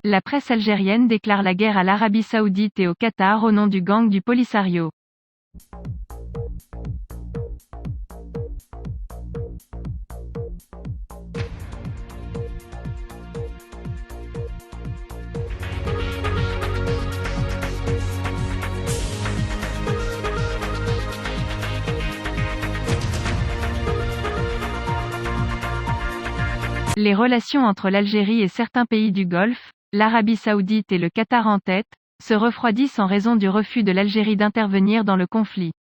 La presse algérienne déclare la guerre à l'Arabie Saoudite et au Qatar au nom du gang du Polisario. Les relations entre l'Algérie et certains pays du Golfe, l'Arabie Saoudite et le Qatar en tête, se refroidissent en raison du refus de l'Algérie d'intervenir dans le conflit.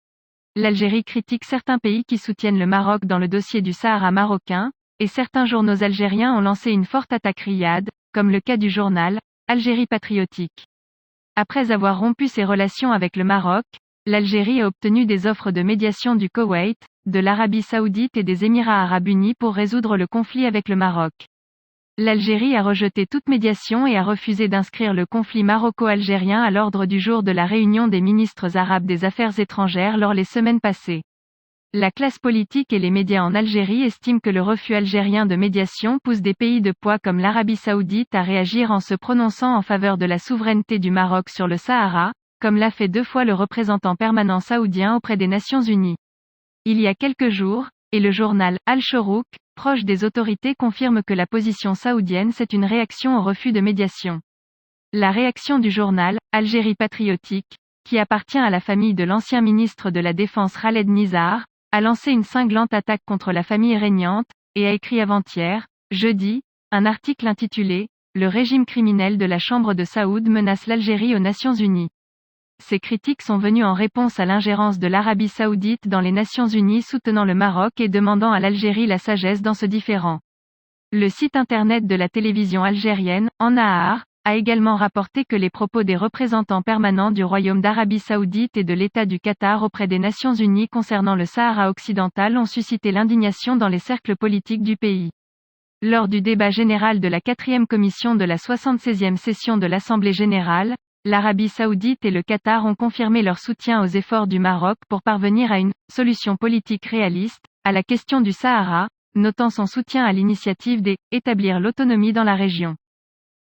L'Algérie critique certains pays qui soutiennent le Maroc dans le dossier du Sahara marocain, et certains journaux algériens ont lancé une forte attaque Riyad, comme le cas du journal Algérie patriotique. Après avoir rompu ses relations avec le Maroc, l'Algérie a obtenu des offres de médiation du Koweït, de l'Arabie Saoudite et des Émirats arabes unis pour résoudre le conflit avec le Maroc. L'Algérie a rejeté toute médiation et a refusé d'inscrire le conflit maroco-algérien à l'ordre du jour de la réunion des ministres arabes des Affaires étrangères lors les semaines passées. La classe politique et les médias en Algérie estiment que le refus algérien de médiation pousse des pays de poids comme l'Arabie Saoudite à réagir en se prononçant en faveur de la souveraineté du Maroc sur le Sahara, comme l'a fait 2 fois le représentant permanent saoudien auprès des Nations Unies. Il y a quelques jours, et le journal Al-Shorouk, proche des autorités, confirme que la position saoudienne c'est une réaction au refus de médiation. La réaction du journal Algérie patriotique, qui appartient à la famille de l'ancien ministre de la Défense Khaled Nizar, a lancé une cinglante attaque contre la famille régnante, et a écrit avant-hier, jeudi, un article intitulé « Le régime criminel de la Chambre de Saoud menace l'Algérie aux Nations Unies ». Ces critiques sont venues en réponse à l'ingérence de l'Arabie Saoudite dans les Nations Unies soutenant le Maroc et demandant à l'Algérie la sagesse dans ce différend. Le site internet de la télévision algérienne, Annahar, a également rapporté que les propos des représentants permanents du Royaume d'Arabie Saoudite et de l'État du Qatar auprès des Nations Unies concernant le Sahara occidental ont suscité l'indignation dans les cercles politiques du pays. Lors du débat général de la 4e commission de la 76e session de l'Assemblée générale, l'Arabie Saoudite et le Qatar ont confirmé leur soutien aux efforts du Maroc pour parvenir à une solution politique réaliste à la question du Sahara, notant son soutien à l'initiative d'établir l'autonomie dans la région.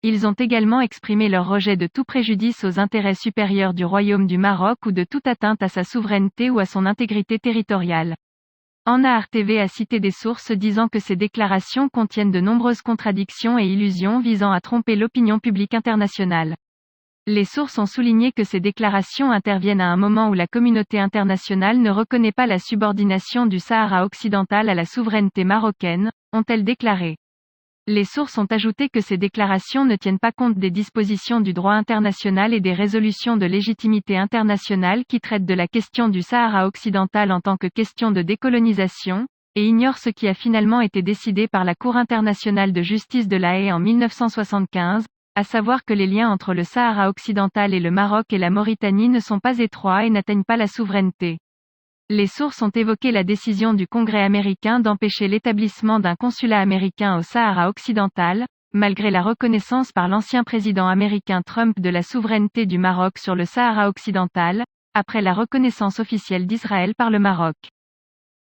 Ils ont également exprimé leur rejet de tout préjudice aux intérêts supérieurs du Royaume du Maroc ou de toute atteinte à sa souveraineté ou à son intégrité territoriale. Annahar TV a cité des sources disant que ces déclarations contiennent de nombreuses contradictions et illusions visant à tromper l'opinion publique internationale. Les sources ont souligné que ces déclarations interviennent à un moment où la communauté internationale ne reconnaît pas la subordination du Sahara occidental à la souveraineté marocaine, ont-elles déclaré. Les sources ont ajouté que ces déclarations ne tiennent pas compte des dispositions du droit international et des résolutions de légitimité internationale qui traitent de la question du Sahara occidental en tant que question de décolonisation, et ignorent ce qui a finalement été décidé par la Cour internationale de justice de La Haye en 1975, à savoir que les liens entre le Sahara occidental et le Maroc et la Mauritanie ne sont pas étroits et n'atteignent pas la souveraineté. Les sources ont évoqué la décision du Congrès américain d'empêcher l'établissement d'un consulat américain au Sahara occidental, malgré la reconnaissance par l'ancien président américain Trump de la souveraineté du Maroc sur le Sahara occidental, après la reconnaissance officielle d'Israël par le Maroc.